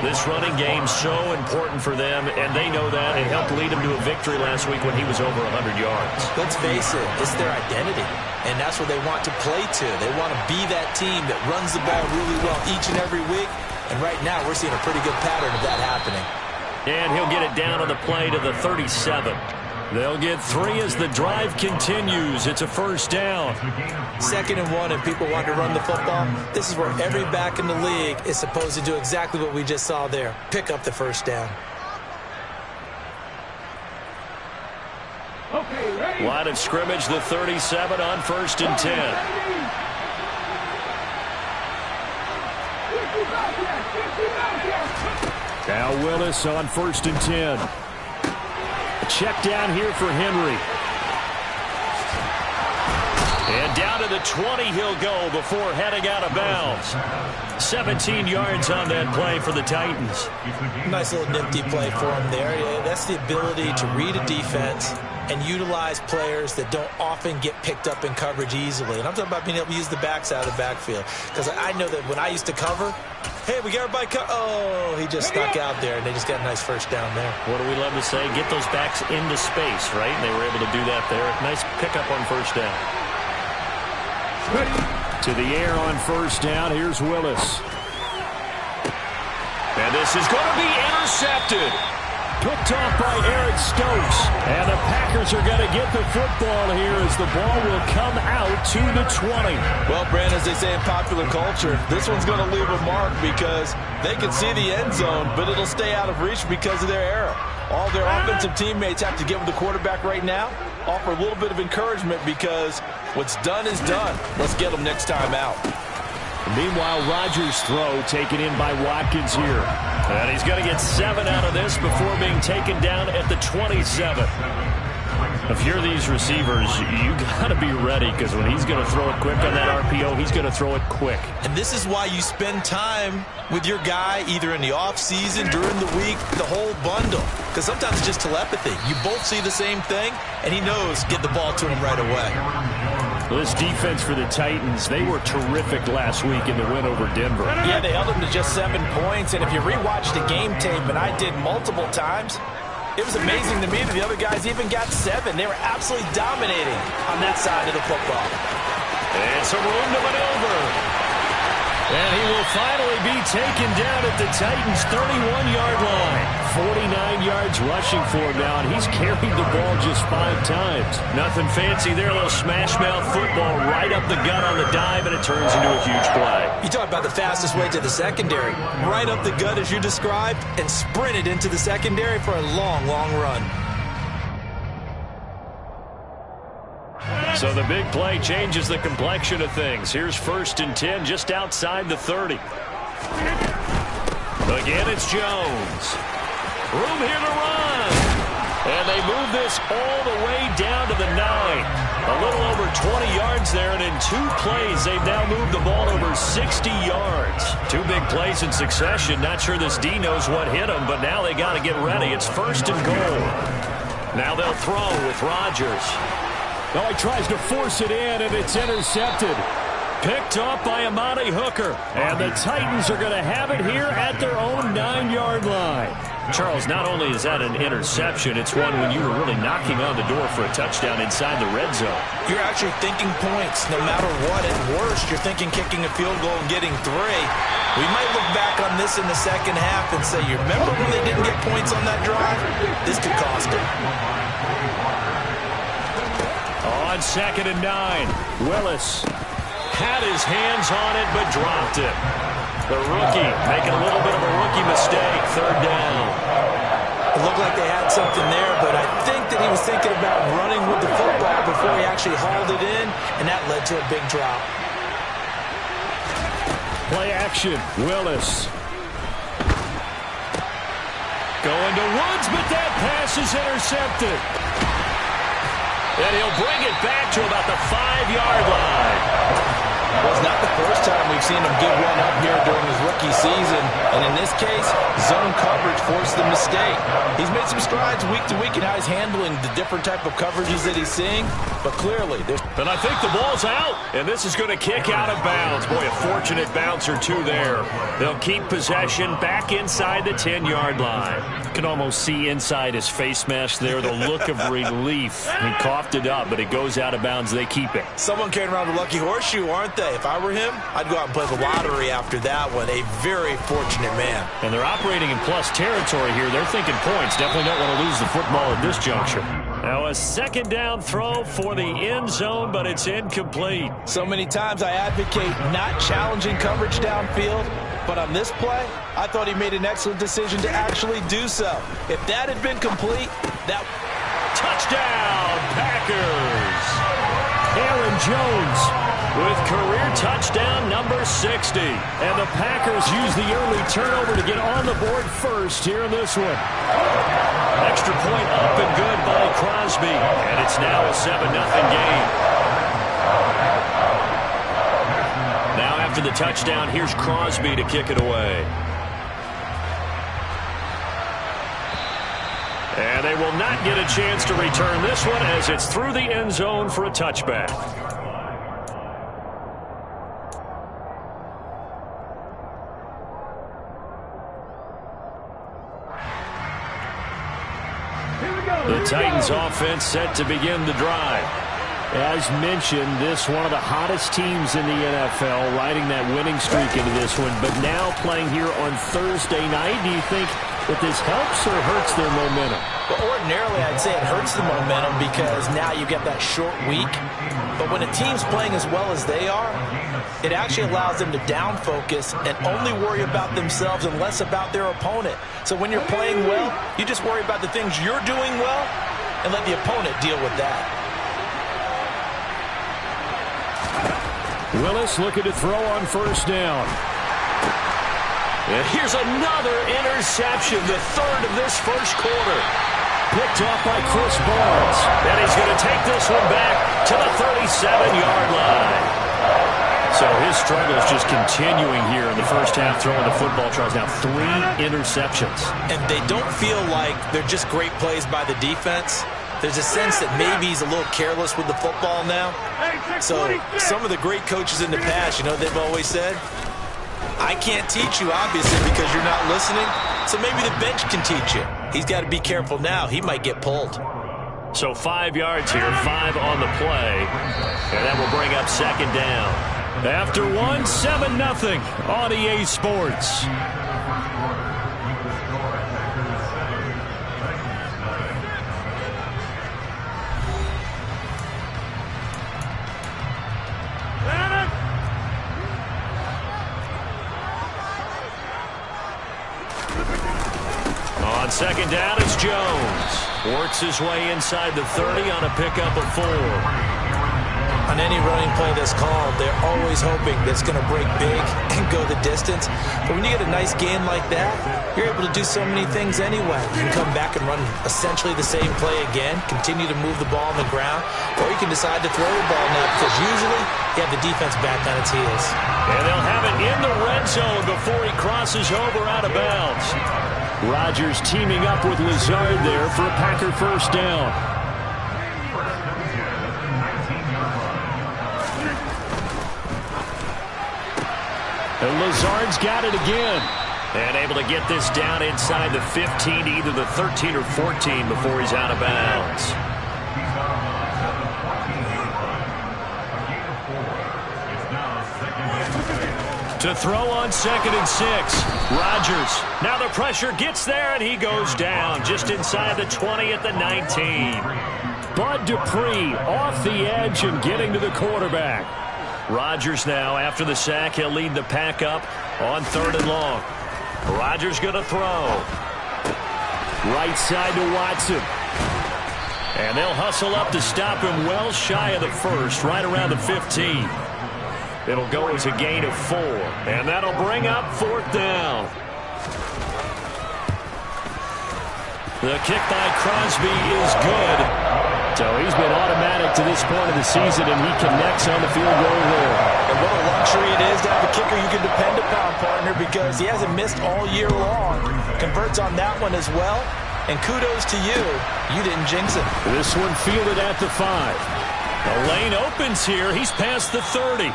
This running game's so important for them, and they know that. It helped lead them to a victory last week when he was over 100 yards. Let's face it, it's their identity, and that's what they want to play to. They want to be that team that runs the ball really well each and every week, and right now we're seeing a pretty good pattern of that happening. And he'll get it down on the play to the 37. They'll get 3 as the drive continues. It's a first down. 2nd and 1, and people want to run the football. This is where every back in the league is supposed to do exactly what we just saw there. Pick up the first down. Line of scrimmage, the 37 on 1st and 10. Now Willis on 1st and 10. A check down here for Henry. And down to the 20 he'll go before heading out of bounds. 17 yards on that play for the Titans. Nice little nifty play for him there. Yeah, that's the ability to read a defense and utilize players that don't often get picked up in coverage easily. And I'm talking about being able to use the backside of the backfield. Because I know that when I used to cover, hey, we got everybody oh, he just stuck out there, and they just got a nice first down there. What do we love to say? Get those backs into space, right? And they were able to do that there. Nice pickup on first down. To the air on first down. Here's Willis. And this is going to be intercepted. Picked off by Eric Stokes. And the Packers are going to get the football here as the ball will come out to the 20. Well, Brandon, as they say in popular culture, this one's going to leave a mark because they can see the end zone, but it'll stay out of reach because of their error. All their offensive teammates have to get with the quarterback right now, offer a little bit of encouragement because what's done is done. Let's get them next time out. Meanwhile, Rodgers' throw taken in by Watkins here. And he's going to get 7 out of this before being taken down at the 27. If you're these receivers, you got to be ready because when he's going to throw it quick on that RPO, he's going to throw it quick. And this is why you spend time with your guy either in the offseason, during the week, the whole bundle. Because sometimes it's just telepathy. You both see the same thing, and he knows get the ball to him right away. This defense for the Titans, they were terrific last week in the win over Denver. Yeah, they held them to just 7 points, and if you rewatch the game tape, and I did multiple times, it was amazing to me that the other guys even got 7. They were absolutely dominating on that side of the football. And some room to maneuver. And he will finally be taken down at the Titans' 31-yard line. 49 yards rushing for him now, and he's carried the ball just 5 times. Nothing fancy there, a little smash-mouth football right up the gut on the dive, and it turns into a huge play. You talk about the fastest way to the secondary. Right up the gut as you described, and sprinted into the secondary for a long, long run. So the big play changes the complexion of things. Here's 1st and 10 just outside the 30. Again, it's Jones. Room here to run. And they move this all the way down to the 9. A little over 20 yards there, and in 2 plays, they've now moved the ball over 60 yards. 2 big plays in succession. Not sure this D knows what hit them, but now they got to get ready. It's 1st and goal. Now they'll throw with Rodgers. Oh, he tries to force it in, and it's intercepted. Picked off by Amani Hooker. And the Titans are going to have it here at their own 9-yard line. Charles, not only is that an interception, it's one when you were really knocking on the door for a touchdown inside the red zone. You're actually thinking points no matter what. At worst, you're thinking kicking a field goal and getting 3. We might look back on this in the second half and say, you remember when they didn't get points on that drive? This could cost them. On 2nd and 9, Willis had his hands on it but dropped it. The rookie making a little bit of a rookie mistake. 3rd down. It looked like they had something there, but I think that he was thinking about running with the football before he actually hauled it in, and that led to a big drop. Play action, Willis. Going to Woods, but that pass is intercepted. And he'll bring it back to about the 5-yard line. Well, it's not the first time we've seen him give one up here during his rookie season. And in this case, zone coverage forced the mistake. He's made some strides week to week in how he's handling the different type of coverages that he's seeing, but clearly there's... And I think the ball's out, and this is going to kick out of bounds. Boy, a fortunate bounce or two there. They'll keep possession back inside the 10-yard line. You can almost see inside his face mask there the look of relief. He coughed it up, but it goes out of bounds. They keep it. Someone carrying around the lucky horseshoe, aren't they? If I were him, I'd go out and play the lottery after that one. A very fortunate man. And they're operating in plus territory here. They're thinking points. Definitely don't want to lose the football at this juncture. Now a second down throw for the end zone, but it's incomplete. So many times I advocate not challenging coverage downfield, but on this play, I thought he made an excellent decision to actually do so. If that had been complete, that... Touchdown, Packers! Aaron Jones with career touchdown number 60. And the Packers use the early turnover to get on the board first here in this one. Extra point up and good by Crosby. And it's now a 7-0 game. Now after the touchdown, here's Crosby to kick it away. And they will not get a chance to return this one as it's through the end zone for a touchback. The Titans offense set to begin the drive. As mentioned, this one of the hottest teams in the NFL, riding that winning streak into this one, but now playing here on Thursday night. Do you think that this helps or hurts their momentum? Well, ordinarily, I'd say it hurts the momentum because now you get that short week. But when a team's playing as well as they are, it actually allows them to down focus and only worry about themselves and less about their opponent. So when you're playing well, you just worry about the things you're doing well and let the opponent deal with that. Willis looking to throw on first down. And here's another interception, the third of this first quarter. Picked off by Chris Barnes. And he's going to take this one back to the 37-yard line. So his struggle is just continuing here in the first half, throwing the football. Charles now 3 interceptions. And they don't feel like they're just great plays by the defense. There's a sense that maybe he's a little careless with the football now. So some of the great coaches in the past, you know, they've always said, I can't teach you, obviously, because you're not listening. So maybe the bench can teach you. He's got to be careful now. He might get pulled. So 5 yards here, 5 on the play. And that will bring up second down. After one, 7-0 on EA Sports. On second down, it's Jones. Works his way inside the 30 on a pickup of 4. On any running play that's called, they're always hoping that it's going to break big and go the distance. But when you get a nice gain like that, you're able to do so many things anyway. You can come back and run essentially the same play again, continue to move the ball on the ground, or you can decide to throw the ball now because usually you have the defense back on its heels. And they'll have it in the red zone before he crosses over out of bounds. Rodgers teaming up with Lazard there for a Packer first down. And Lazard's got it again. And able to get this down inside the 15 to either the 13 or 14 before he's out of bounds. To throw on 2nd and 6. Rodgers. Now the pressure gets there, and he goes down just inside the 20 at the 19. Bud Dupree off the edge and getting to the quarterback. Rodgers now, after the sack, he'll lead the pack up on 3rd and long. Rodgers going to throw. Right side to Watson. And they'll hustle up to stop him well shy of the first, right around the 15. It'll go as a gain of 4. And that'll bring up 4th down. The kick by Crosby is good. So he's been automatic to this point of the season, and he connects on the field goal there. And what a luxury it is to have a kicker you can depend upon, partner, because he hasn't missed all year long. Converts on that one as well. And kudos to you. You didn't jinx it. This one fielded at the 5. The lane opens here. He's past the 30.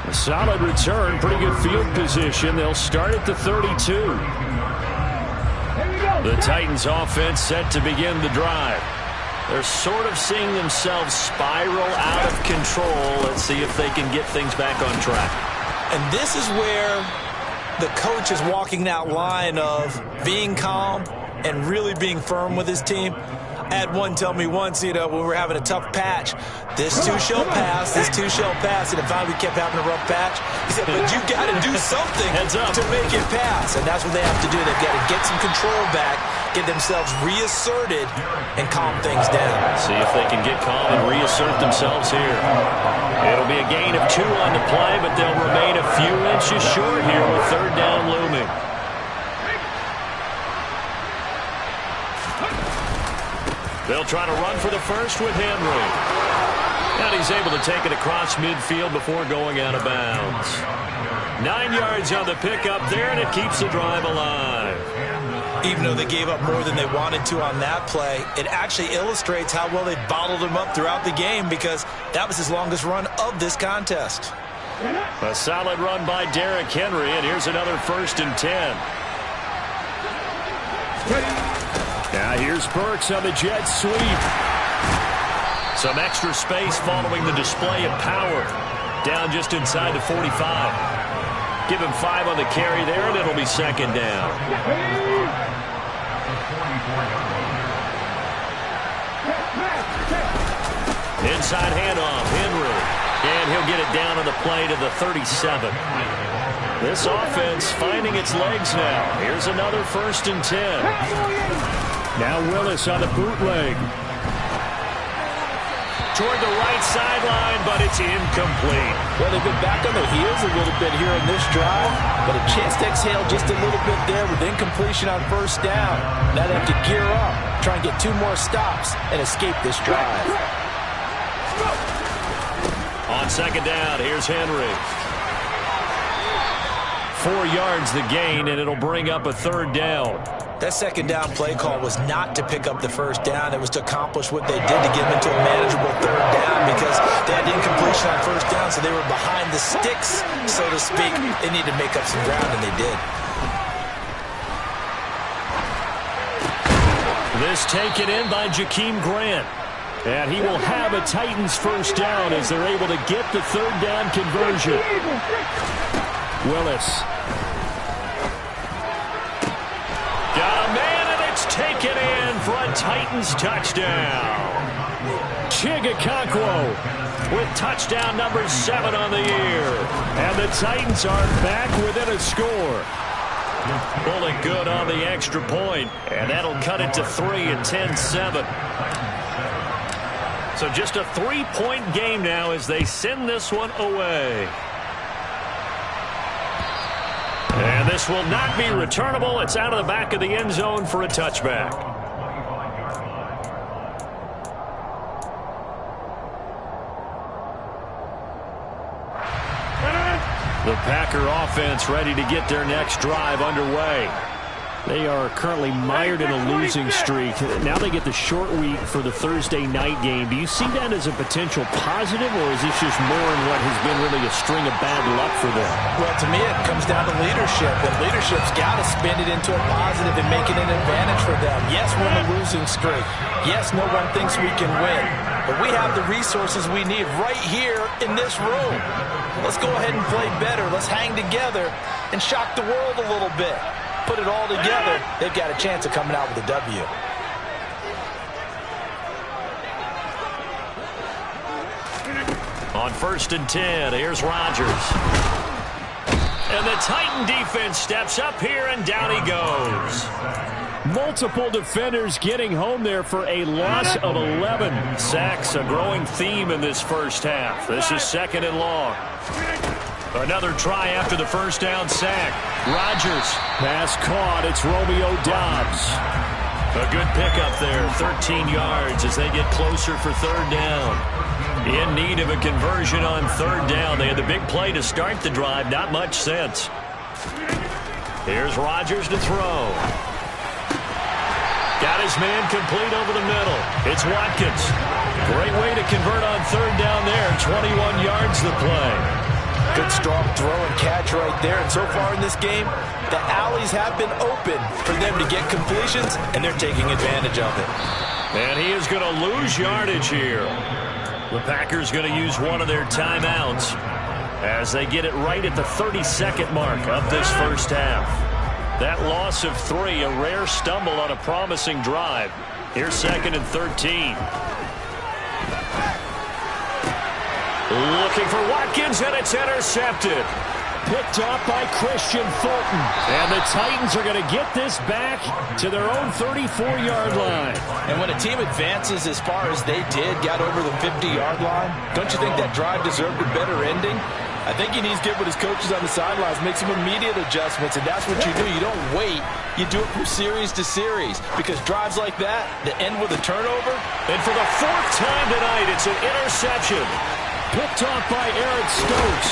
A solid return. Pretty good field position. They'll start at the 32. The Titans offense set to begin the drive. They're sort of seeing themselves spiral out of control. Let's see if they can get things back on track. And this is where the coach is walking that line of being calm and really being firm with his team. I had one tell me once, when we were having a tough patch, this too shall pass, this too shall pass. And if finally we kept having a rough patch, he said, but you got to do something to make it pass. And that's what they have to do. They've got to get some control back, get themselves reasserted, and calm things down. See if they can get calm and reassert themselves here. It'll be a gain of 2 on the play, but they'll remain a few inches short here with 3rd down looming. They'll try to run for the first with Henry. And he's able to take it across midfield before going out of bounds. 9 yards on the pickup there, and it keeps the drive alive. Even though they gave up more than they wanted to on that play, it actually illustrates how well they bottled him up throughout the game, because that was his longest run of this contest. A solid run by Derrick Henry, and here's another 1st and 10. Now here's Burks on the jet sweep. Some extra space following the display of power. Down just inside the 45. Give him 5 on the carry there, and it'll be 2nd down. Inside handoff, Henry. And he'll get it down on the play to the 37. This offense finding its legs now. Here's another 1st and 10. Now Willis on the bootleg. Toward the right sideline, but it's incomplete. Well, they've been back on their heels a little bit here in this drive, but a chance to exhale just a little bit there with incompletion on 1st down. Now they have to gear up, try and get 2 more stops, and escape this drive. On 2nd down, here's Henry. 4 yards the gain, and it'll bring up a 3rd down. That 2nd down play call was not to pick up the 1st down. It was to accomplish what they did to get them into a manageable 3rd down, because they had incompletion on 1st down, so they were behind the sticks, so to speak. They needed to make up some ground, and they did. This taken in by Jakeem Grant. And he will have a Titans 1st down as they're able to get the 3rd down conversion. Willis. Got a man, and it's taken in for a Titans touchdown. Chigakakwo with touchdown number 7 on the year. And the Titans are back within a score. Pulling good on the extra point, and that'll cut it to 3 and 10-7. So just a 3-point game now as they send this one away. And this will not be returnable. It's out of the back of the end zone for a touchback. The Packer offense ready to get their next drive underway. They are currently mired in a losing streak. Now they get the short week for the Thursday night game. Do you see that as a potential positive, or is this just more in what has been really a string of bad luck for them? Well, to me, it comes down to leadership, and leadership's got to spin it into a positive and make it an advantage for them. Yes, we're in a losing streak. Yes, no one thinks we can win, but we have the resources we need right here in this room. Let's go ahead and play better. Let's hang together and shock the world a little bit. Put it all together, they've got a chance of coming out with a W. On 1st and 10, here's Rodgers. And the Titan defense steps up here, and down he goes. Multiple defenders getting home there for a loss of 11. Sacks, a growing theme in this first half. This is 2nd and long. Another try after the first down sack. Rodgers. Pass caught. It's Romeo Doubs. A good pickup there, 13 yards as they get closer for third down. In need of a conversion on third down. They had the big play to start the drive. Not much sense. Here's Rodgers to throw. Got his man complete over the middle. It's Watkins. Great way to convert on third down there. 21 yards the play. Good strong throw and catch right there. And so far in this game, the alleys have been open for them to get completions, and they're taking advantage of it. And he is going to lose yardage here. The Packers going to use one of their timeouts as they get it right at the 30-second mark of this first half. That loss of 3, a rare stumble on a promising drive. Here's 2nd and 13. Looking for Watkins, and it's intercepted. Picked up by Christian Fulton. And the Titans are going to get this back to their own 34-yard line. And when a team advances as far as they did, got over the 50-yard line, don't you think that drive deserved a better ending? I think he needs to get with his coaches on the sidelines, make some immediate adjustments, and that's what you do. You don't wait. You do it from series to series, because drives like that end with a turnover. And for the 4th time tonight, it's an interception. Picked off by Eric Stokes.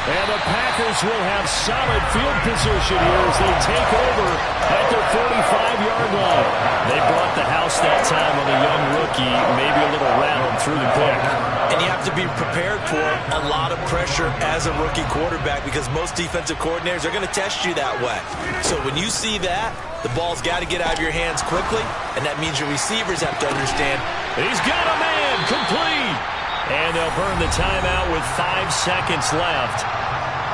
And the Packers will have solid field position here as they take over at their 45-yard line. They brought the house that time on a young rookie, maybe a little rattled through the pick. And you have to be prepared for a lot of pressure as a rookie quarterback, because most defensive coordinators are going to test you that way. So when you see that, the ball's got to get out of your hands quickly, and that means your receivers have to understand. He's got a man complete. And they'll burn the timeout with 5 seconds left.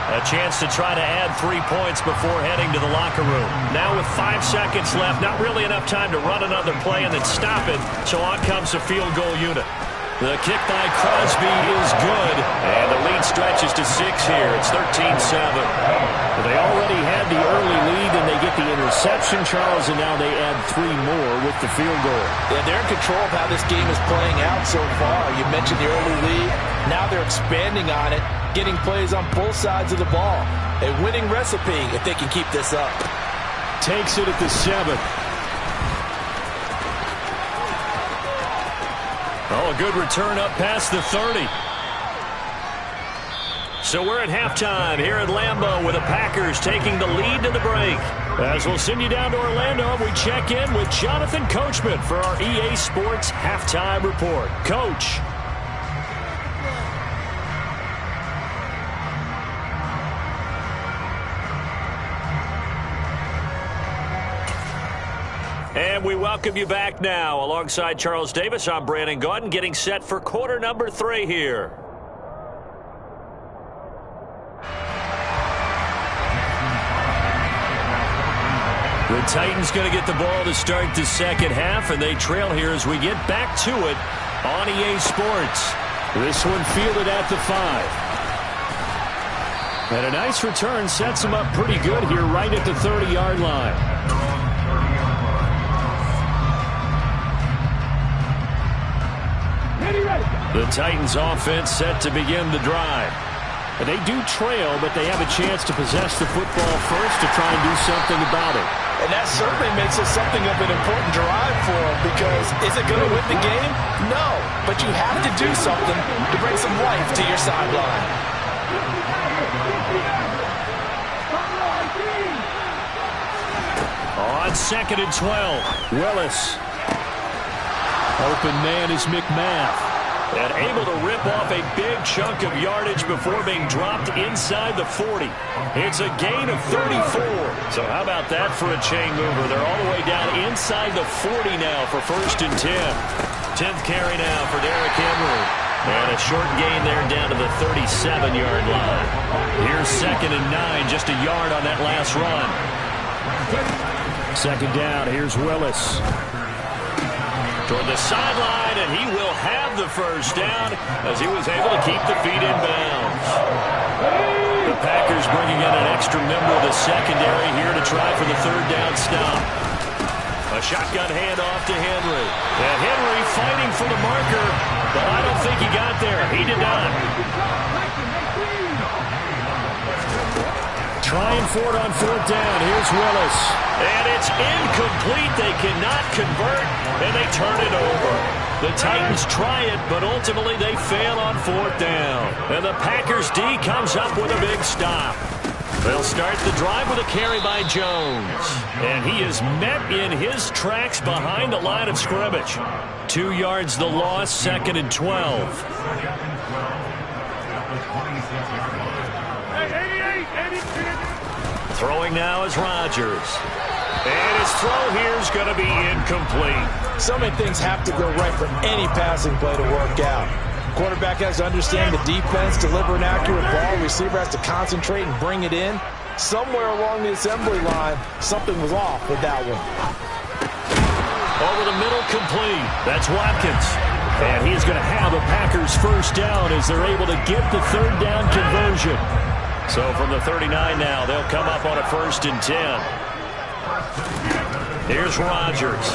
A chance to try to add 3 points before heading to the locker room. Now with 5 seconds left, not really enough time to run another play and then stop it. So on comes the field goal unit. The kick by Crosby is good. And the lead stretches to 6 here. It's 13-7. They already had the early lead, and they get the interception, Charles, and now they add 3 more with the field goal. Yeah, they're in control of how this game is playing out so far. You mentioned the early lead. Now they're expanding on it, getting plays on both sides of the ball. A winning recipe if they can keep this up. Takes it at the 7. Oh, a good return up past the 30. So we're at halftime here at Lambeau with the Packers taking the lead to the break. As we'll send you down to Orlando, we check in with Jonathan Coachman for our EA Sports Halftime Report. Coach. And we welcome you back now. Alongside Charles Davis, I'm Brandon Gaudin, getting set for quarter number 3 here. The Titans going to get the ball to start the second half, and they trail here as we get back to it on EA Sports. This one fielded at the 5. And a nice return sets them up pretty good here right at the 30-yard line. The Titans offense set to begin the drive. They do trail, but they have a chance to possess the football first to try and do something about it. And that certainly makes it something of an important drive for them, because is it going to win the game? No, but you have to do something to bring some life to your sideline. On 2nd and 12, Willis. Open man is McMath. And able to rip off a big chunk of yardage before being dropped inside the 40. It's a gain of 34. So how about that for a chain mover? They're all the way down inside the 40 now for 1st and 10. 10th carry now for Derrick Henry. And a short gain there down to the 37-yard line. Here's 2nd and 9, just a yard on that last run. 2nd down, here's Willis. Toward the sideline, and he will have the first down as he was able to keep the feet in bounds. The Packers bringing in an extra member of the secondary here to try for the 3rd down stop. A shotgun handoff to Henry. And Henry fighting for the marker, but I don't think he got there. He did not. Trying for it on 4th down. Here's Here's Willis. And it's incomplete. They cannot convert, and they turn it over. The Titans try it, but ultimately they fail on 4th down. And the Packers D comes up with a big stop. They'll start the drive with a carry by Jones. And he is met in his tracks behind the line of scrimmage. 2 yards the loss, 2nd and 12. Throwing now is Rodgers. And his throw here is going to be incomplete. So many things have to go right for any passing play to work out. Quarterback has to understand the defense, deliver an accurate ball. Receiver has to concentrate and bring it in. Somewhere along the assembly line, something was off with that one. Over the middle, complete. That's Watkins. And he's going to have a Packers first down as they're able to get the 3rd down conversion. So from the 39 now, they'll come up on a 1st and 10. Here's Rodgers.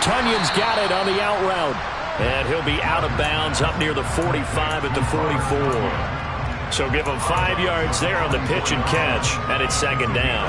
Tunyon's got it on the out route. And he'll be out of bounds up near the 45 at the 44. So give him 5 yards there on the pitch and catch, and it's 2nd down.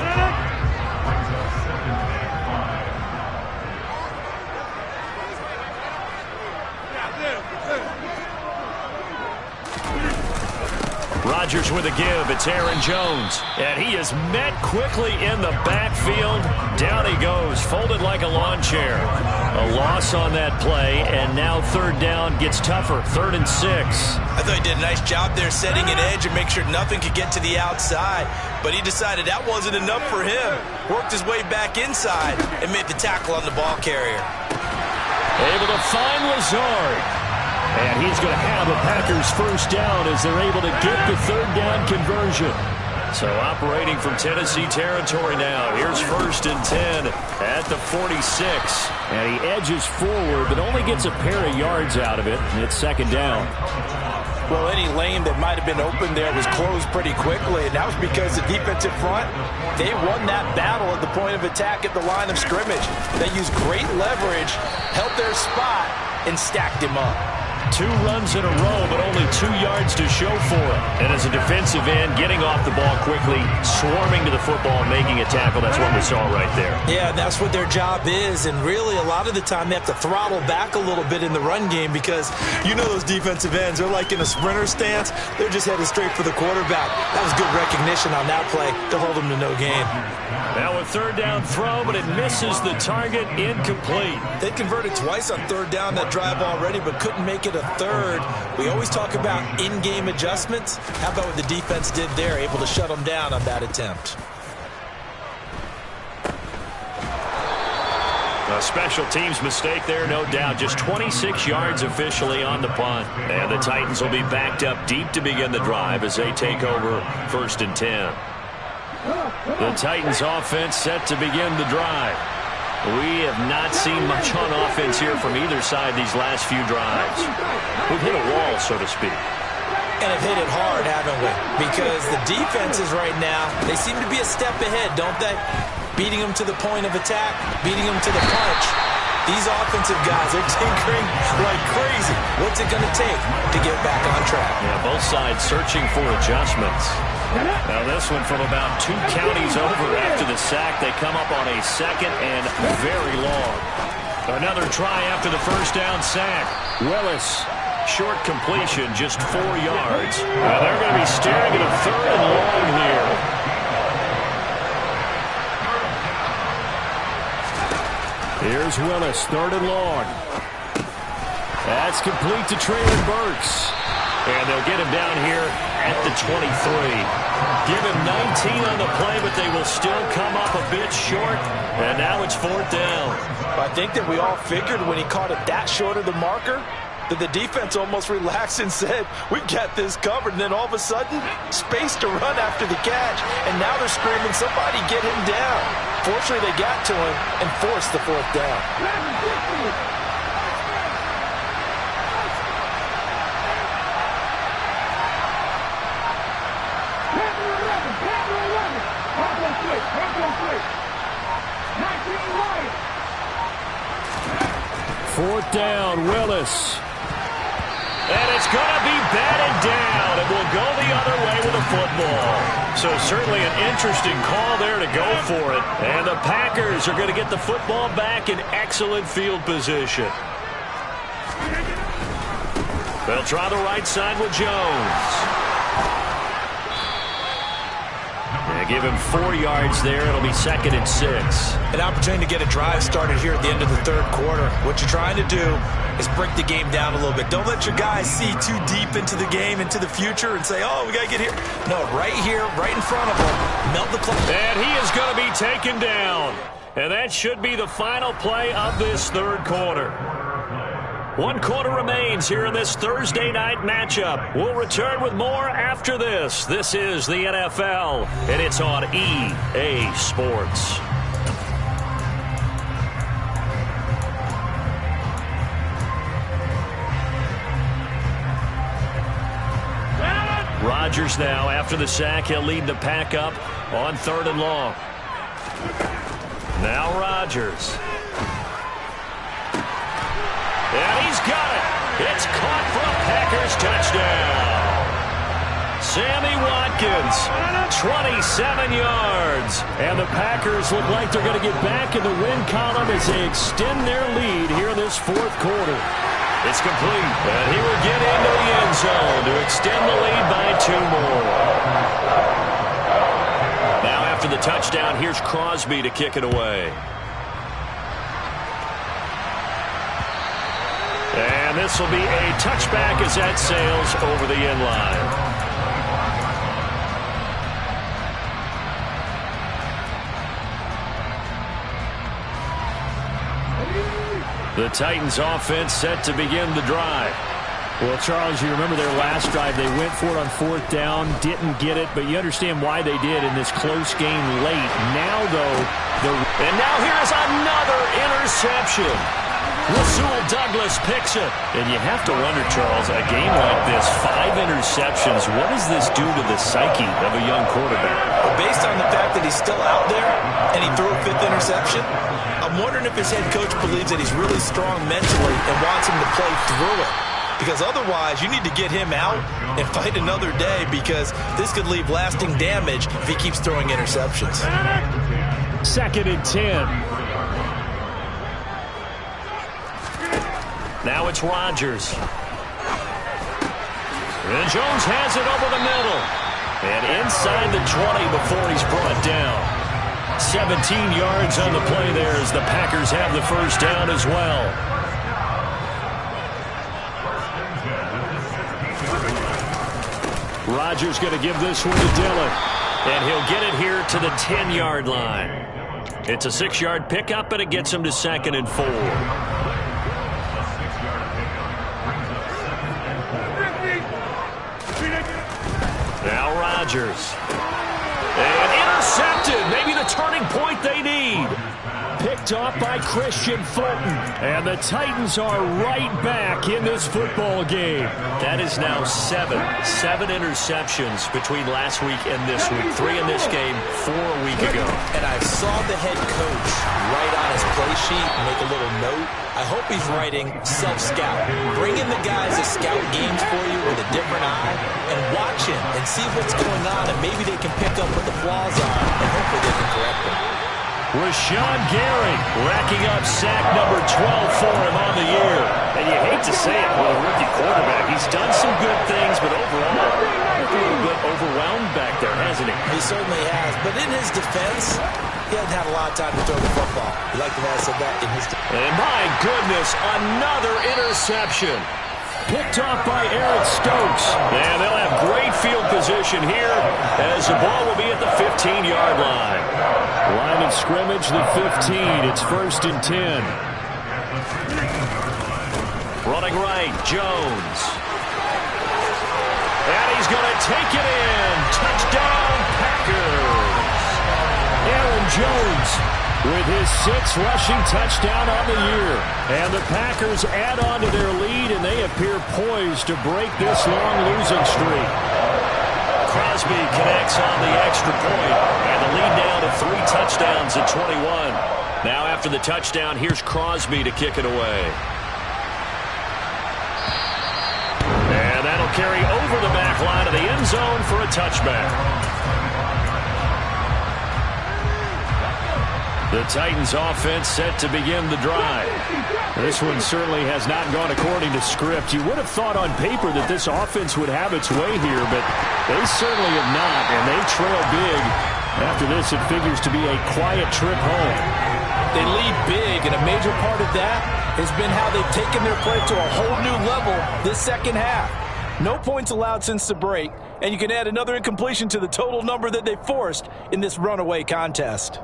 Rodgers with a give. It's Aaron Jones. And he is met quickly in the backfield. Down he goes, folded like a lawn chair. A loss on that play, and now 3rd down gets tougher. 3rd and 6. I thought he did a nice job there setting an edge and make sure nothing could get to the outside. But he decided that wasn't enough for him. Worked his way back inside and made the tackle on the ball carrier. Able to find Lazard. And he's going to have a Packers first down as they're able to get the 3rd down conversion. So operating from Tennessee territory now. Here's 1st and 10 at the 46. And he edges forward, but only gets a pair of yards out of it. And it's 2nd down. Well, any lane that might have been open there was closed pretty quickly, and that was because the defensive front, they won that battle at the point of attack at the line of scrimmage. They used great leverage, held their spot, and stacked him up. 2 runs in a row, but only 2 yards to show for it. And as a defensive end, getting off the ball quickly, swarming to the football, making a tackle. That's what we saw right there. Yeah, that's what their job is. And really, a lot of the time, they have to throttle back a little bit in the run game because you know those defensive ends, they're like in a sprinter stance. They're just headed straight for the quarterback. That was good recognition on that play to hold them to no gain. Now a 3rd down throw, but it misses the target, incomplete. They converted twice on 3rd down that drive already, but couldn't make it a 3rd. We always talk about in-game adjustments. How about what the defense did there, able to shut them down on that attempt? A special teams mistake there, no doubt. Just 26 yards officially on the punt. And the Titans will be backed up deep to begin the drive as they take over 1st and 10. The Titans offense set to begin the drive. We have not seen much on offense here from either side these last few drives. We've hit a wall, so to speak. And have hit it hard, haven't we? Because the defenses right now, they seem to be a step ahead, don't they? Beating them to the point of attack, beating them to the punch. These offensive guys, they're tinkering like crazy. What's it going to take to get back on track? Yeah, both sides searching for adjustments. Now this one from about 2 counties over after the sack. They come up on a 2nd and very long. Another try after the 1st down sack. Willis, short completion, just 4 yards. Now they're going to be staring at a 3rd and long here. Here's Willis, 3rd and long. That's complete to Treylon Burks. And they'll get him down here at the 23. Give him 19 on the play, but they will still come up a bit short. And now it's 4th down. I think that we all figured when he caught it that short of the marker that the defense almost relaxed and said, we've got this covered. And then all of a sudden, space to run after the catch. And now they're screaming, somebody get him down. Fortunately, they got to him and forced the 4th down. Fourth down, Willis. And it's going to be batted down. It will go the other way with a football. So certainly an interesting call there to go for it. And the Packers are going to get the football back in excellent field position. They'll try the right side with Jones. They give him 4 yards there. It'll be 2nd and 6. An opportunity to get a drive started here at the end of the third quarter. What you're trying to do is break the game down a little bit. Don't let your guys see too deep into the game, into the future, and say, oh, we got to get here. No, right here, right in front of them. Melt the clock. And he is going to be taken down. And that should be the final play of this third quarter. 1 quarter remains here in this Thursday night matchup. We'll return with more after this. This is the NFL, and it's on EA Sports. Rodgers now, after the sack, he'll lead the pack up on 3rd and long. Now Rodgers. And he's got it. It's caught for a Packers touchdown. Sammy Watkins, 27 yards. And the Packers look like they're going to get back in the win column as they extend their lead here in this 4th quarter. It's complete. And he will get into the end zone to extend the lead by 2 more. Now after the touchdown, here's Crosby to kick it away. And this will be a touchback as that sails over the end line. The Titans offense set to begin the drive. Well, Charles, you remember their last drive. They went for it on 4th down, didn't get it, but you understand why they did in this close game late. Now, though, and now here's another interception. Rasul Douglas picks it. And you have to wonder, Charles, a game like this, 5 interceptions, what does this do to the psyche of a young quarterback? Well, based on the fact that he's still out there and he threw a 5th interception, I'm wondering if his head coach believes that he's really strong mentally and wants him to play through it. Because otherwise, you need to get him out and fight another day, because this could leave lasting damage if he keeps throwing interceptions. 2nd and 10. Now it's Rodgers. And Jones has it over the middle. And inside the 20 before he's brought down. 17 yards on the play there as the Packers have the first down as well. Rodgers going to give this one to Dillon. And he'll get it here to the 10-yard line. It's a 6-yard pickup, and it gets him to 2nd and 4. Now Rodgers. And intercepted. Maybe the turning point they need. Picked off by Christian Fulton. And the Titans are right back in this football game. That is now 7 interceptions between last week and this week. 3 in this game, 4 a week ago. And I saw the head coach write on his play sheet and make a little note. I hope he's writing self-scout. Bring in the guys that scout games for you with a different eye and watch him and see what's going on, and maybe they can pick up what the flaws are and hopefully they can correct them. Rashawn Gary racking up sack number 12 for him on the year. And you hate to say it with a rookie quarterback. He's done some good things, but overall, he's a little bit overwhelmed back there, hasn't he? He certainly has. But in his defense, he hasn't had a lot of time to throw the football. You like the way I said that in his defense. And my goodness, another interception. Picked off by Eric Stokes. And they'll have great field position here as the ball will be at the 15-yard line. Line of scrimmage, the 15. It's 1st and 10. Running right, Jones. And he's going to take it in. Touchdown, Packers. Aaron Jones with his 6th rushing touchdown on the year. And the Packers add on to their lead, and they appear poised to break this long losing streak. Crosby connects on the extra point, and the lead now to 3 touchdowns at 21. Now after the touchdown, here's Crosby to kick it away. end zone for a touchback. The Titans offense set to begin the drive. This one certainly has not gone according to script. You would have thought on paper that this offense would have its way here, but they certainly have not, and they trail big. After this, it figures to be a quiet trip home. They lead big, and a major part of that has been how they've taken their play to a whole new level this second half. No points allowed since the break, and you can add another incompletion to the total number that they forced in this runaway contest.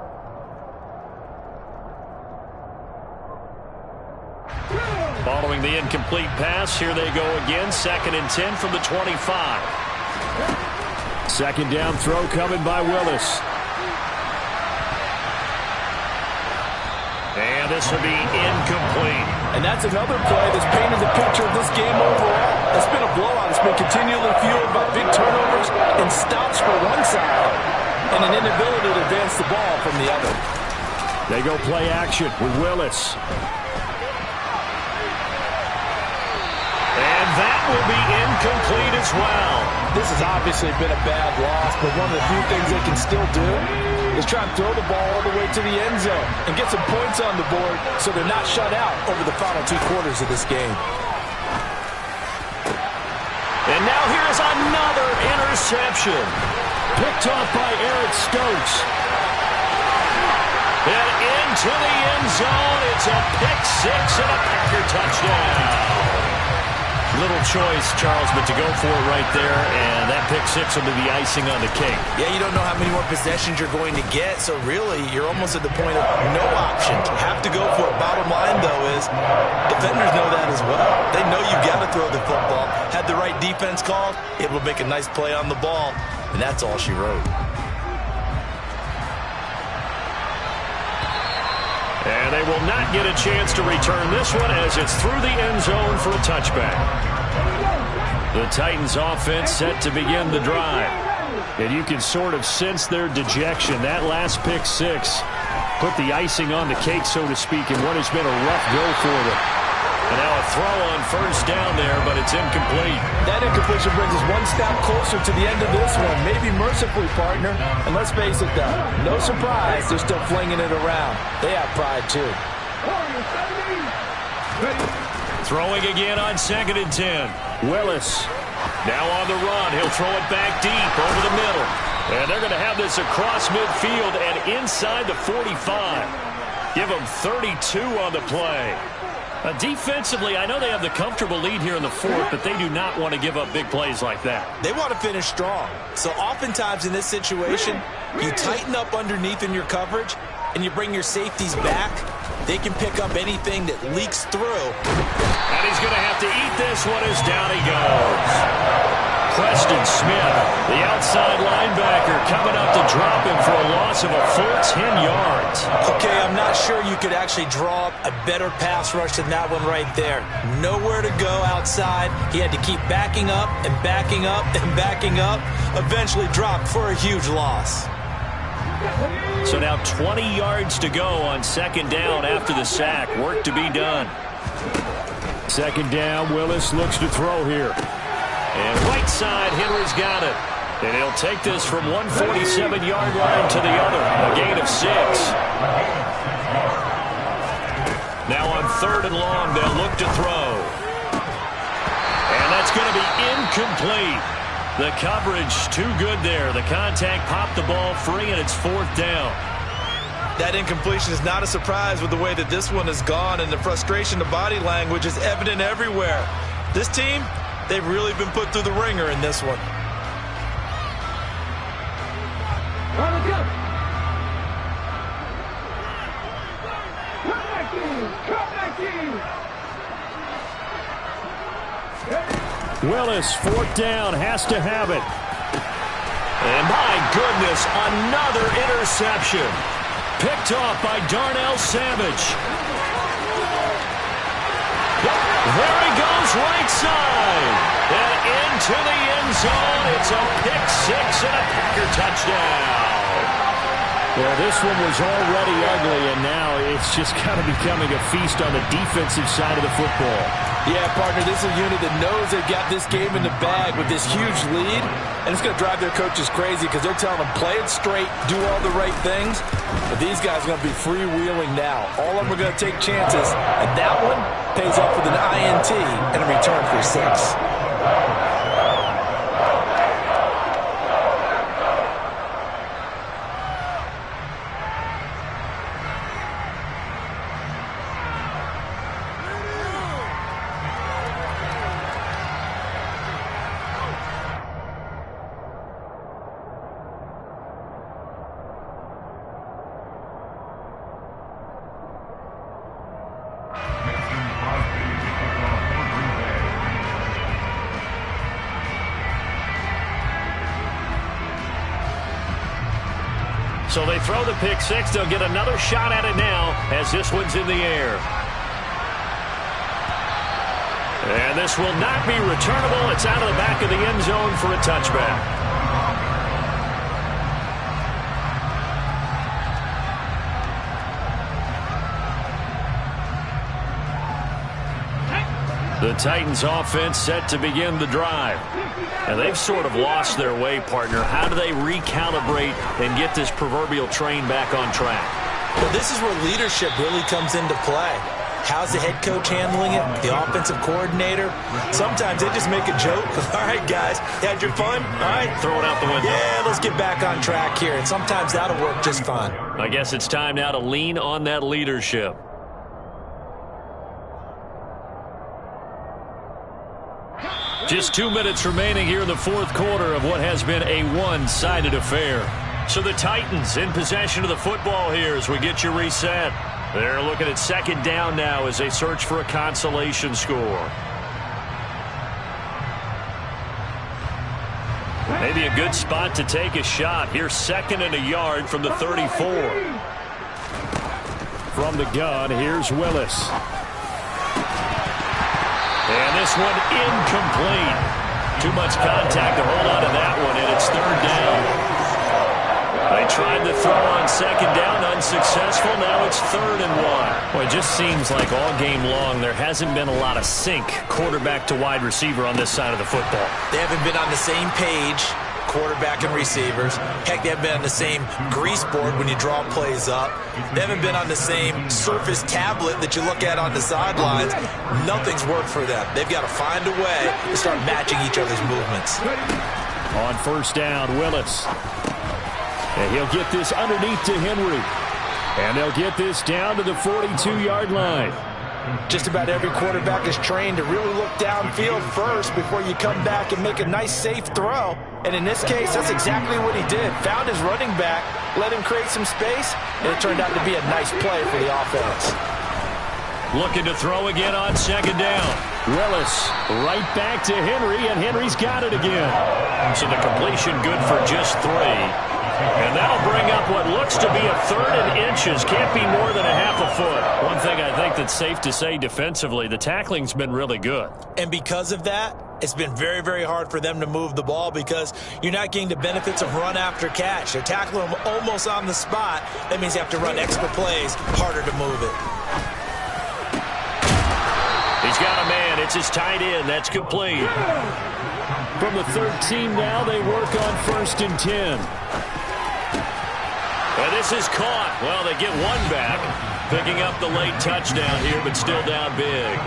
Following the incomplete pass, here they go again. 2nd and 10 from the 25. Second down throw coming by Willis. And this will be incomplete. And that's another play that's painted the picture of this game overall. It's been a blowout. It's been continually fueled by big turnovers and stops for one side and an inability to advance the ball from the other. They go play action with Willis. And that will be incomplete as well. This has obviously been a bad loss, but one of the few things they can still do is try and throw the ball all the way to the end zone and get some points on the board so they're not shut out over the final 2 quarters of this game. And now here's another interception. Picked off by Eric Stokes. And into the end zone. It's a pick 6 and a Packer touchdown. Little choice, Charles, but to go for it right there, and that pick 6 will be the icing on the cake. Yeah, you don't know how many more possessions you're going to get, so really you're almost at the point of no option. Have to go for it. Bottom line, though, is defenders know that as well. They know you've got to throw the football. Had the right defense called, able to make a nice play on the ball, and that's all she wrote. And they will not get a chance to return this one as it's through the end zone for a touchback. The Titans offense set to begin the drive. And you can sort of sense their dejection. That last pick 6 put the icing on the cake, so to speak, in what has been a rough go for them. And now a throw on first down there, but it's incomplete. That incompletion brings us one step closer to the end of this one. Maybe mercifully, partner. And let's face it, though, no surprise, they're still flinging it around. They have pride, too. Throwing again on 2nd and 10. Willis. Now on the run. He'll throw it back deep over the middle. And they're going to have this across midfield and inside the 45. Give them 32 on the play. Defensively, I know they have the comfortable lead here in the 4th, but they do not want to give up big plays like that. They want to finish strong. So oftentimes in this situation, you tighten up underneath in your coverage, and you bring your safeties back. They can pick up anything that leaks through. And he's going to have to eat this one as down he goes. Preston Smith, the outside linebacker, coming up to drop him for a loss of a full 10 yards. Okay, I'm not sure you could actually draw up a better pass rush than that one right there. Nowhere to go outside. He had to keep backing up and backing up and backing up. Eventually dropped for a huge loss. So now 20 yards to go on 2nd down after the sack. Work to be done. 2nd down, Willis looks to throw here. And right side, Henry's got it. And he'll take this from 147-yard line to the other. A gain of 6. Now on 3rd and long, they'll look to throw. And that's going to be incomplete. The coverage too good there. The contact popped the ball free, and it's 4th down. That incompletion is not a surprise with the way that this one has gone, and the frustration, the body language is evident everywhere. This team, they've really been put through the ringer in this one. Willis, 4th down, has to have it. And my goodness, another interception. Picked off by Darnell Savage. There he goes, right side. And into the end zone. It's a pick 6 and a Packer touchdown. Well, this one was already ugly, and now it's just kind of becoming a feast on the defensive side of the football. Yeah, partner, this is a unit that knows they've got this game in the bag with this huge lead, and it's going to drive their coaches crazy because they're telling them, play it straight, do all the right things. But these guys are going to be freewheeling now. All of them are going to take chances, and that one pays off with an INT and a return for 6. So they throw the pick six. They'll get another shot at it now as this one's in the air. And this will not be returnable. It's out of the back of the end zone for a touchback. The Titans offense set to begin the drive. And they've sort of lost their way, partner. How do they recalibrate and get this proverbial train back on track? Well, this is where leadership really comes into play. How's the head coach handling it? The offensive coordinator? Sometimes they just make a joke. All right, guys, had your fun? All right. Throw it out the window. Yeah, let's get back on track here. And sometimes that'll work just fine. I guess it's time now to lean on that leadership. Just 2 minutes remaining here in the fourth quarter of what has been a one-sided affair. So the Titans in possession of the football here as we get you reset. They're looking at second down now as they search for a consolation score. Maybe a good spot to take a shot. Here's 2nd and a yard from the 34. From the gun, here's Willis. And this one incomplete. Too much contact to hold on to that one, and it's 3rd down. They tried to throw on 2nd down, unsuccessful. Now it's 3rd and 1. Well, it just seems like all game long there hasn't been a lot of sync quarterback to wide receiver on this side of the football. They haven't been on the same page, quarterback and receivers. Heck, they haven't been on the same grease board when you draw plays up. They haven't been on the same surface tablet that you look at on the sidelines. Nothing's worked for them. They've got to find a way to start matching each other's movements. On 1st down, Willis. And he'll get this underneath to Henry. And they'll get this down to the 42-yard line. Just about every quarterback is trained to really look downfield first before you come back and make a nice, safe throw. And in this case, that's exactly what he did. Found his running back, let him create some space, and it turned out to be a nice play for the offense. Looking to throw again on 2nd down. Willis right back to Henry, and Henry's got it again. So the completion good for just 3. And that'll bring up what looks to be a 3rd and inches. Can't be more than a half a foot. One thing I think that's safe to say defensively, the tackling's been really good. And because of that, it's been very, very hard for them to move the ball because you're not getting the benefits of run after catch. They're tackling them almost on the spot. That means you have to run extra plays, harder to move it. He's got a man. It's his tight end. That's complete. From the 13 now, they work on 1st and 10. And this is caught. Well, they get one back. Picking up the late touchdown here, but still down big.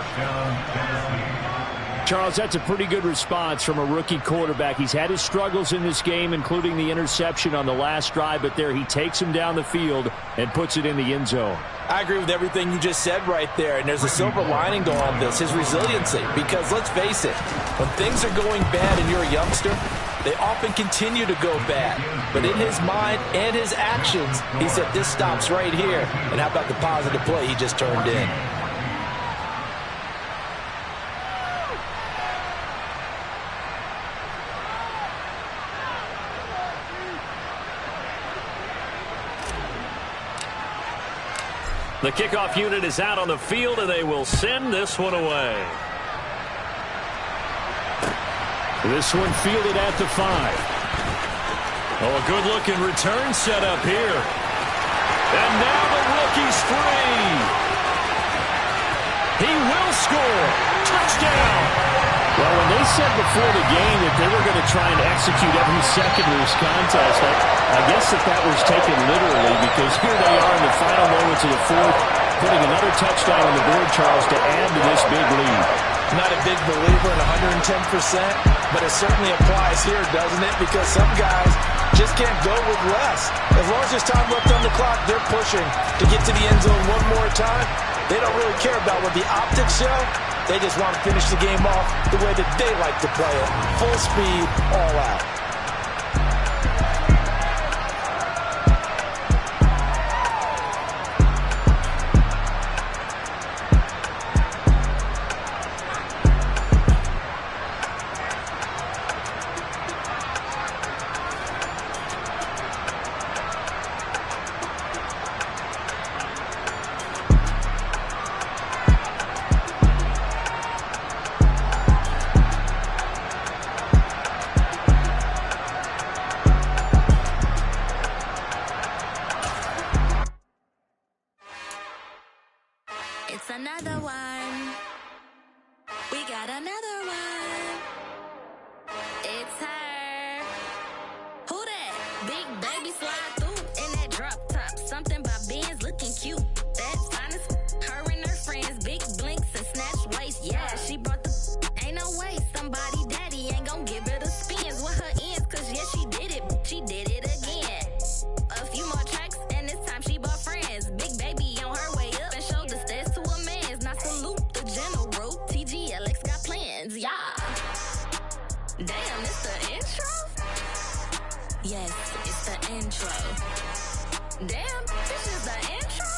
Charles, that's a pretty good response from a rookie quarterback. He's had his struggles in this game, including the interception on the last drive, but there he takes him down the field and puts it in the end zone. I agree with everything you just said right there, and there's a silver lining to all of this, his resiliency, because let's face it, when things are going bad and you're a youngster, they often continue to go bad. But in his mind and his actions, he said, this stops right here. And how about the positive play he just turned in? The kickoff unit is out on the field, and they will send this one away. This one fielded at the 5. Oh, a good-looking return set up here. And now the rookie's free. He will score. touchdown. Well, when they said before the game that they were going to try and execute every second of this contest, I guess that was taken literally, because here they are in the final moments of the fourth, putting another touchdown on the board, Charles, to add to this big lead. Not a big believer in 110%, but it certainly applies here, doesn't it? Because some guys just can't go with less. As long as there's time left on the clock, they're pushing to get to the end zone one more time. They don't really care about what the optics show. They just want to finish the game off the way that they like to play it. Full speed, all out. It's another one. We got another one. It's her. Who that? Big baby slide through in that drop top. Something about Benz looking cute. That's honest. Her and her friends, big blinks and snatch waist. Yeah, she brought the. Ain't no way somebody daddy ain't gon' give her the spins with her ends. Cause yeah, she did it. She did it again. A few more tracks and this time she bought friends. Big baby on her way up and showed the stairs to a man's. Now salute the general. TGLX got plans, yeah. Damn, it's the intro? Yes, it's the intro. Damn, this is the intro?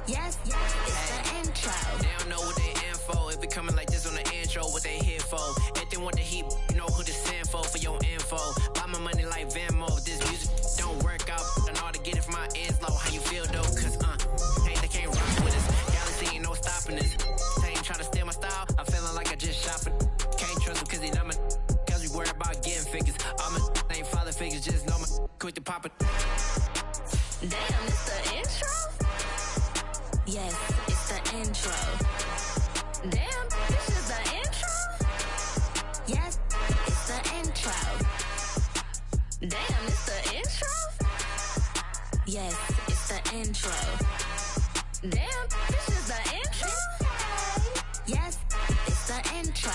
Yes, it's the intro. They don't know what they in for. If it coming like this on the intro, what they here for? If they want the heat, you know who to send for your info. Buy my money like Venmo. This music don't work out. And all to get it from my ends low. How you feel though? Cause they can't rock with us. Galaxy ain't no stopping us. They ain't trying to steal my style. I'm feeling like I just shop it. Can't trust them cause they not my. Cause we worry about getting figures. All my ain't father figures. Just know my quick to pop it. Damn, it's the intro? Yes, it's the intro. Damn, this is the intro? Yes, it's the intro. Damn, it's the intro? Yes, it's the intro. Damn, this is the intro? Yes, it's the intro.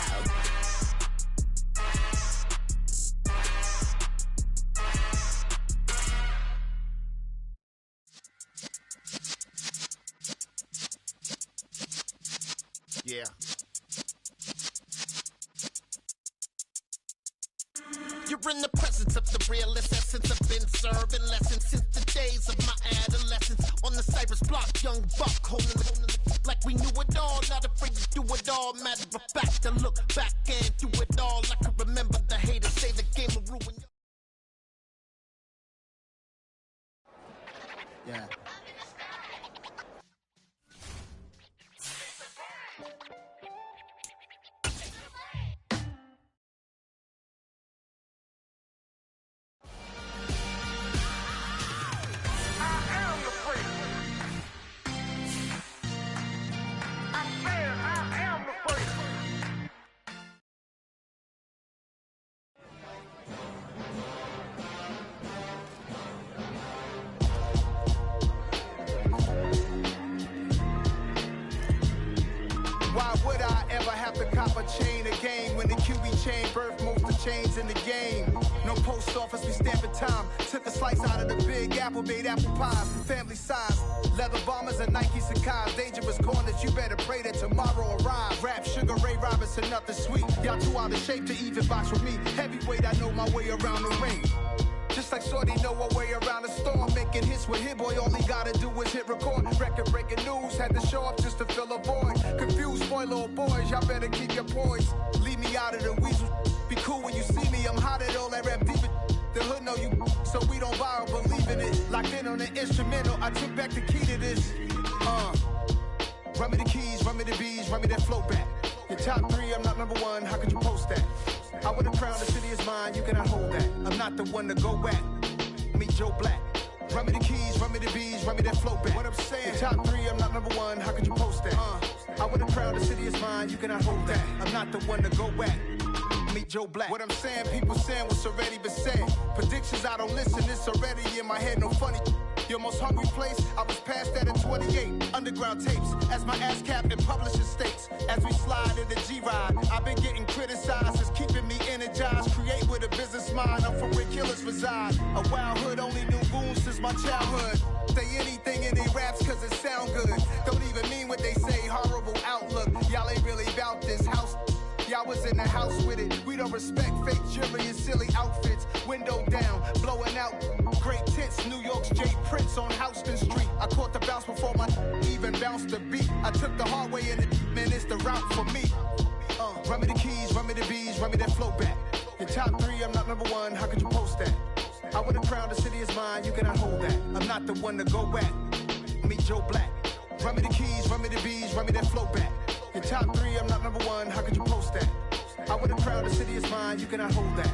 Yeah. You're in the presence of the realest essence. I've been serving lessons since the days of my adolescence. On the Cypress block, young buck holding the like we knew it all. Not afraid to do it all. Matter of fact, to look back and do it all. I can remember the haters say the game will ruin. Yeah. Why would I ever have to cop a chain again when the QB chain birthed most of chains in the game? No post office, we stamping time. Took a slice out of the big apple, made apple pies, family size. Leather bombers and Nike Sacai's. Dangerous corners, you better pray that tomorrow arrives. Rap, Sugar Ray Robinson, nothing sweet. Y'all too out of shape to even box with me. Heavyweight, I know my way around the ring. Just like Shorty know her way around the storm. Making hits with Hit Boy, all he gotta do is hit record. Record-breaking news, had to show up just to fill a void. Confused, spoiled little boys, y'all better keep your poise. Leave me out of the weasel. Be cool when you see me, I'm hot at all that rap deep. The hood know you, so we don't borrow, believe in it. Locked in on the instrumental, I took back the key to this. Run me the keys, run me the bees, run me that flow back. Your top three, I'm not number one, how could you post that? I would have crowned the city is mine, you cannot hold that. I'm not the one to go back. Meet Joe Black. Run me the keys, run me the bees, run me that flow back. What I'm saying, your top three, I'm not number one, how could you post that? I would have crowned the the city is mine, you cannot hold that. I'm not the one to go at. Meet Joe Black. What I'm saying, people saying what's already been said. Predictions, I don't listen, it's already in my head, no funny. Your most hungry place, I was past that at 28. Underground tapes, as my ass cap in publishing states. As we slide in the G-Ride, I've been getting criticized, it's keeping me energized. Create with a business mind, I'm from where killers reside. A wild hood, only knew goons since my childhood. Say anything in they raps cause it sound good. Don't even mean what they say, horrible outlook. Y'all ain't really about this house. Y'all was in the house with it. We don't respect fake jewelry and silly outfits. Window down, blowing out great tits. New York's Jay Prince on Houston Street. I caught the bounce before my even bounced the beat. I took the hard way in it, man, it's the route for me. Run me the keys, run me the bees, run me that flow back. Your top 3, I'm not number 1, how could you post that? I would have crowned, the city is mine, you cannot hold that. I'm not the one to go at. Meet Joe Black. Run me the keys, run me the bees, run me that flow back. Your top 3, I'm not number 1, how could you post that? I would have crowned, the city is mine, you cannot hold that.